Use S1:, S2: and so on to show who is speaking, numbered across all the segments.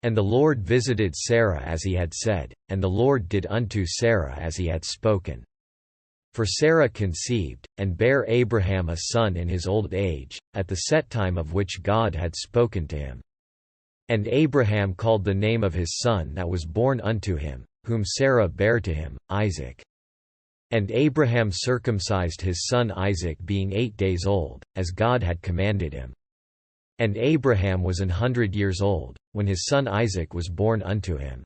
S1: And the Lord visited Sarah as he had said, and the Lord did unto Sarah as he had spoken. For Sarah conceived, and bare Abraham a son in his old age, at the set time of which God had spoken to him. And Abraham called the name of his son that was born unto him, whom Sarah bare to him, Isaac. And Abraham circumcised his son Isaac being 8 days old, as God had commanded him. And Abraham was 100 years old, when his son Isaac was born unto him.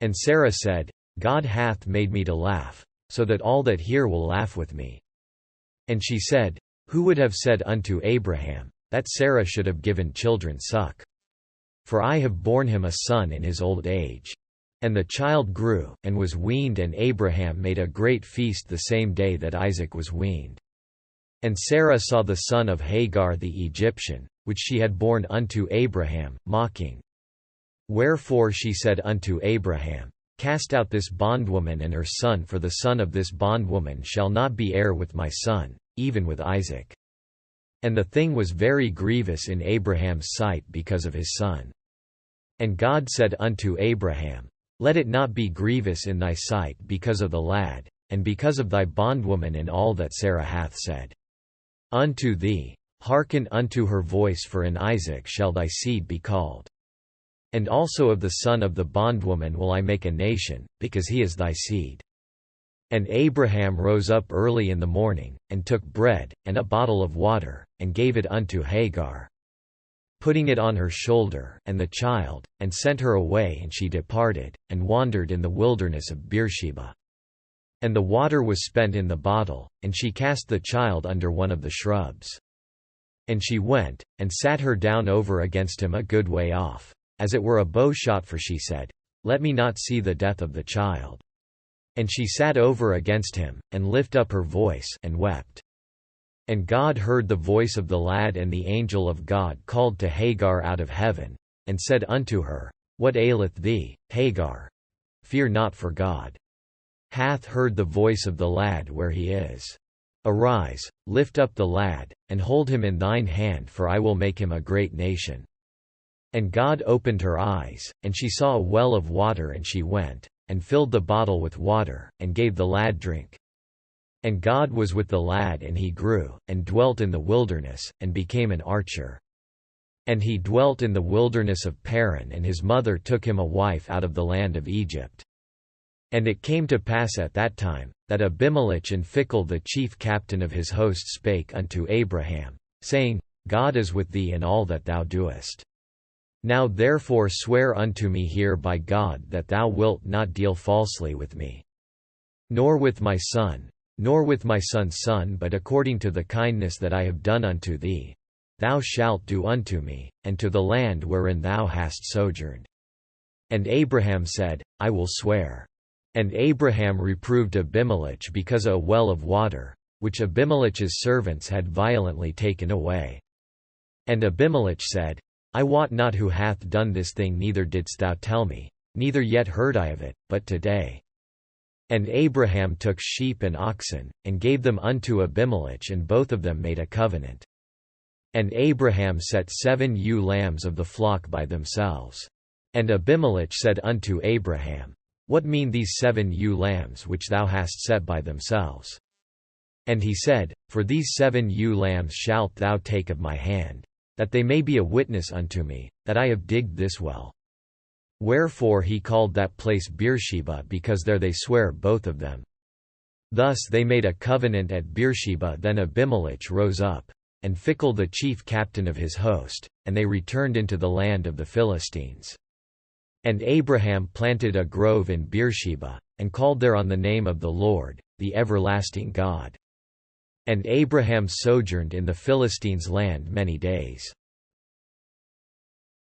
S1: And Sarah said, God hath made me to laugh, so that all that hear will laugh with me. And she said, Who would have said unto Abraham, that Sarah should have given children suck? For I have borne him a son in his old age. And the child grew, and was weaned, and Abraham made a great feast the same day that Isaac was weaned. And Sarah saw the son of Hagar the Egyptian, which she had borne unto Abraham, mocking. Wherefore she said unto Abraham, Cast out this bondwoman and her son, for the son of this bondwoman shall not be heir with my son, even with Isaac. And the thing was very grievous in Abraham's sight because of his son. And God said unto Abraham, Let it not be grievous in thy sight because of the lad, and because of thy bondwoman and all that Sarah hath said unto thee. Hearken unto her voice, for in Isaac shall thy seed be called. And also of the son of the bondwoman will I make a nation, because he is thy seed. And Abraham rose up early in the morning, and took bread, and a bottle of water, and gave it unto Hagar, putting it on her shoulder, and the child, and sent her away, and she departed, and wandered in the wilderness of Beersheba. And the water was spent in the bottle, and she cast the child under one of the shrubs. And she went, and sat her down over against him a good way off, as it were a bow shot, for she said, Let me not see the death of the child. And she sat over against him, and lift up her voice, and wept. And God heard the voice of the lad, and the angel of God called to Hagar out of heaven, and said unto her, What aileth thee, Hagar? Fear not, for God hath heard the voice of the lad where he is. Arise, lift up the lad, and hold him in thine hand, for I will make him a great nation. And God opened her eyes, and she saw a well of water, and she went, and filled the bottle with water, and gave the lad drink. And God was with the lad, and he grew, and dwelt in the wilderness, and became an archer. And he dwelt in the wilderness of Paran, and his mother took him a wife out of the land of Egypt. And it came to pass at that time, that Abimelech and Phicol the chief captain of his host spake unto Abraham, saying, God is with thee in all that thou doest. Now therefore swear unto me here by God that thou wilt not deal falsely with me, nor with my son, nor with my son's son, but according to the kindness that I have done unto thee, thou shalt do unto me, and to the land wherein thou hast sojourned. And Abraham said, I will swear. And Abraham reproved Abimelech because of a well of water, which Abimelech's servants had violently taken away. And Abimelech said, I wot not who hath done this thing, neither didst thou tell me, neither yet heard I of it, but today. And Abraham took sheep and oxen, and gave them unto Abimelech, and both of them made a covenant. And Abraham set 7 ewe lambs of the flock by themselves. And Abimelech said unto Abraham, What mean these 7 ewe lambs which thou hast set by themselves? And he said, For these 7 ewe lambs shalt thou take of my hand, that they may be a witness unto me, that I have digged this well. Wherefore he called that place Beersheba, because there they swear both of them. Thus they made a covenant at Beersheba. Then Abimelech rose up, and Phicol the chief captain of his host, and they returned into the land of the Philistines. And Abraham planted a grove in Beersheba, and called thereon the name of the Lord, the everlasting God. And Abraham sojourned in the Philistines' land many days.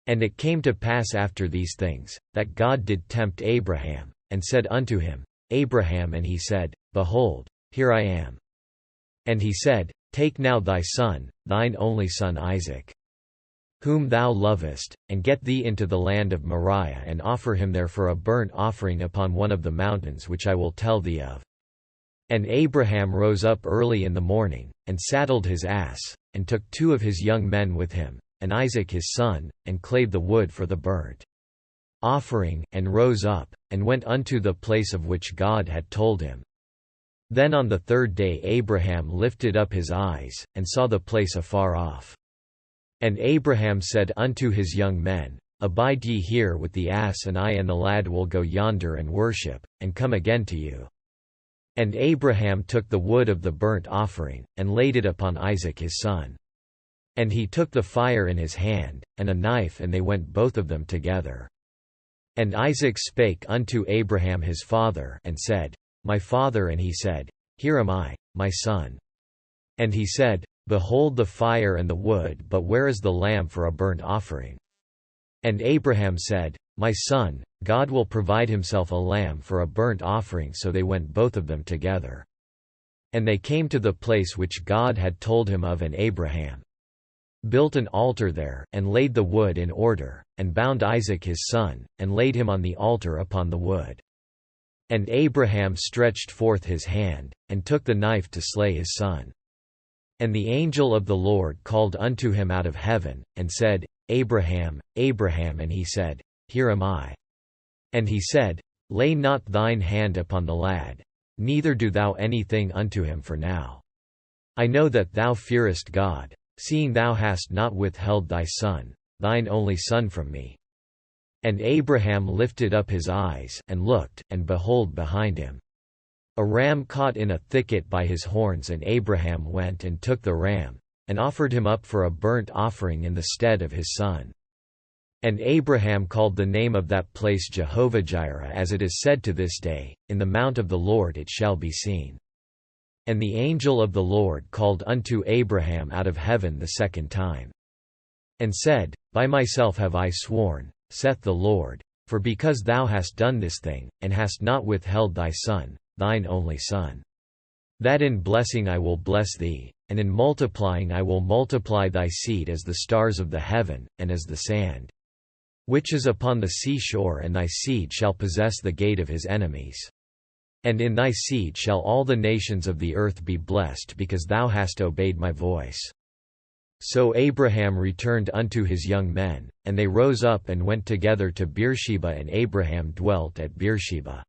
S1: And it came to pass after these things, that God did tempt Abraham, and said unto him, Abraham, and he said, Behold, here I am. And he said, Take now thy son, thine only son Isaac, whom thou lovest, and get thee into the land of Moriah, and offer him there for a burnt offering upon one of the mountains which I will tell thee of. And Abraham rose up early in the morning, and saddled his ass, and took 2 of his young men with him, and Isaac his son, and clave the wood for the burnt. offering, and rose up, and went unto the place of which God had told him. Then on the third day Abraham lifted up his eyes, and saw the place afar off. And Abraham said unto his young men, Abide ye here with the ass, and I and the lad will go yonder and worship, and come again to you. And Abraham took the wood of the burnt offering, and laid it upon Isaac his son. And he took the fire in his hand, and a knife, and they went both of them together. And Isaac spake unto Abraham his father, and said, My father. And he said, Here am I, my son. And he said, Behold the fire and the wood, but where is the lamb for a burnt offering? And Abraham said, My son, God will provide himself a lamb for a burnt offering. So they went both of them together. And they came to the place which God had told him of, and Abraham built an altar there, and laid the wood in order, and bound Isaac his son, and laid him on the altar upon the wood. And Abraham stretched forth his hand, and took the knife to slay his son. And the angel of the Lord called unto him out of heaven, and said, Abraham, Abraham. And he said, Here am I. And he said, Lay not thine hand upon the lad, neither do thou anything unto him, for now I know that thou fearest God, seeing thou hast not withheld thy son, thine only son, from me. And Abraham lifted up his eyes, and looked, and behold behind him a ram caught in a thicket by his horns. And Abraham went and took the ram, and offered him up for a burnt offering in the stead of his son. And Abraham called the name of that place Jehovah-Jireh, as it is said to this day, In the mount of the Lord it shall be seen. And the angel of the Lord called unto Abraham out of heaven the second time, and said, By myself have I sworn, saith the Lord, for because thou hast done this thing, and hast not withheld thy son, thine only son, that in blessing I will bless thee, and in multiplying I will multiply thy seed as the stars of the heaven, and as the sand which is upon the seashore, and thy seed shall possess the gate of his enemies. And in thy seed shall all the nations of the earth be blessed, because thou hast obeyed my voice. So Abraham returned unto his young men, and they rose up and went together to Beersheba, and Abraham dwelt at Beersheba.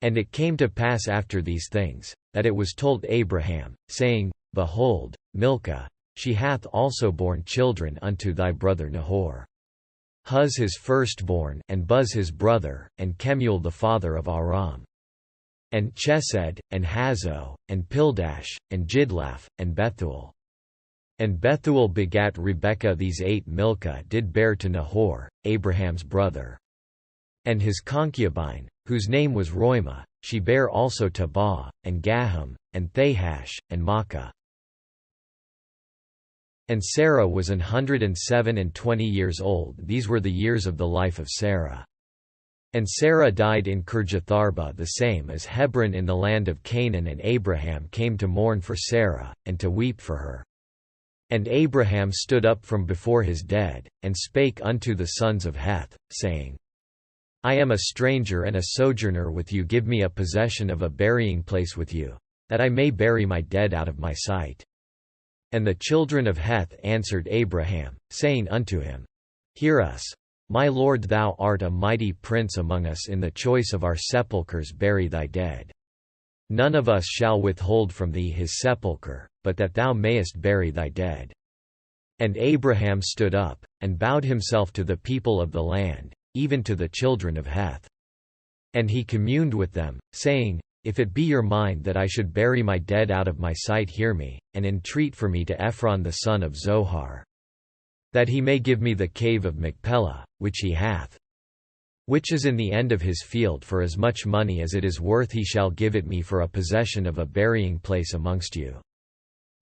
S1: And it came to pass after these things, that it was told Abraham, saying, Behold, Milcah, she hath also borne children unto thy brother Nahor. Huz his firstborn, and Buz his brother, and Kemuel the father of Aram. And Chesed, and Hazo, and Pildash, and Jidlaph, and Bethuel. And Bethuel begat Rebekah. These 8 Milcah did bear to Nahor, Abraham's brother. And his concubine, whose name was Roimah, she bare also Tabah, and Gaham, and Thahash, and Maachah. And Sarah was 107 and 20 years old. These were the years of the life of Sarah. And Sarah died in Kirjatharba, the same as Hebron in the land of Canaan. And Abraham came to mourn for Sarah, and to weep for her. And Abraham stood up from before his dead, and spake unto the sons of Heth, saying, I am a stranger and a sojourner with you. Give me a possession of a burying place with you, that I may bury my dead out of my sight. And the children of Heth answered Abraham, saying unto him, Hear us, my lord, thou art a mighty prince among us. In the choice of our sepulchres bury thy dead. None of us shall withhold from thee his sepulchre, but that thou mayest bury thy dead. And Abraham stood up, and bowed himself to the people of the land, even to the children of Heth. And he communed with them, saying, If it be your mind that I should bury my dead out of my sight, hear me, and entreat for me to Ephron the son of Zohar, that he may give me the cave of Machpelah, which he hath, which is in the end of his field. For as much money as it is worth he shall give it me for a possession of a burying place amongst you.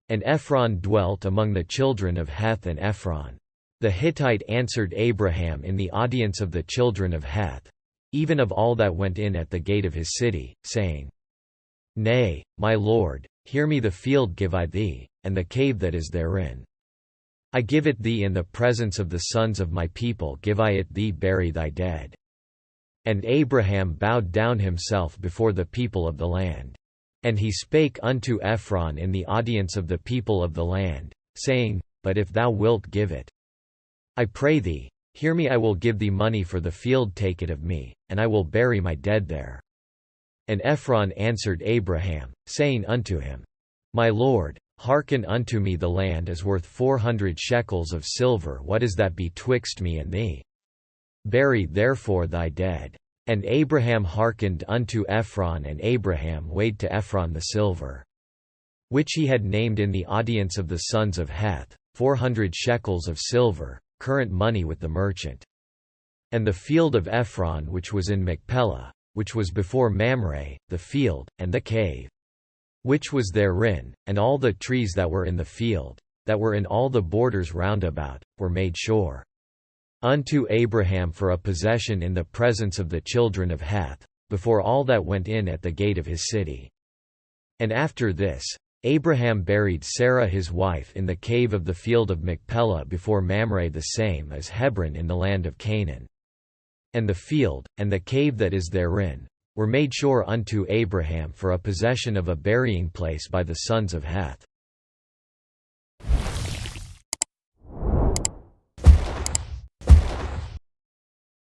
S1: And Ephron dwelt among the children of Heth. And Ephron the Hittite answered Abraham in the audience of the children of Heth, even of all that went in at the gate of his city, saying, Nay, my lord, hear me. The field give I thee, and the cave that is therein. I give it thee in the presence of the sons of my people. Give I it thee. Bury thy dead. And Abraham bowed down himself before the people of the land. And he spake unto Ephron in the audience of the people of the land, saying, But if thou wilt give it, I pray thee, Hear me, I will give thee money for the field, take it of me, and I will bury my dead there. And Ephron answered Abraham, saying unto him, My lord, hearken unto me, the land is worth 400 shekels of silver, what is that betwixt me and thee? Bury therefore thy dead. And Abraham hearkened unto Ephron, and Abraham weighed to Ephron the silver, which he had named in the audience of the sons of Heth, 400 shekels of silver, current money with the merchant. And the field of Ephron which was in Machpelah, which was before Mamre, the field, and the cave, which was therein, and all the trees that were in the field, that were in all the borders round about, were made sure unto Abraham for a possession in the presence of the children of Heth, before all that went in at the gate of his city. And after this, Abraham buried Sarah his wife in the cave of the field of Machpelah before Mamre, the same as Hebron in the land of Canaan. And the field, and the cave that is therein, were made sure unto Abraham for a possession of a burying place by the sons of Heth.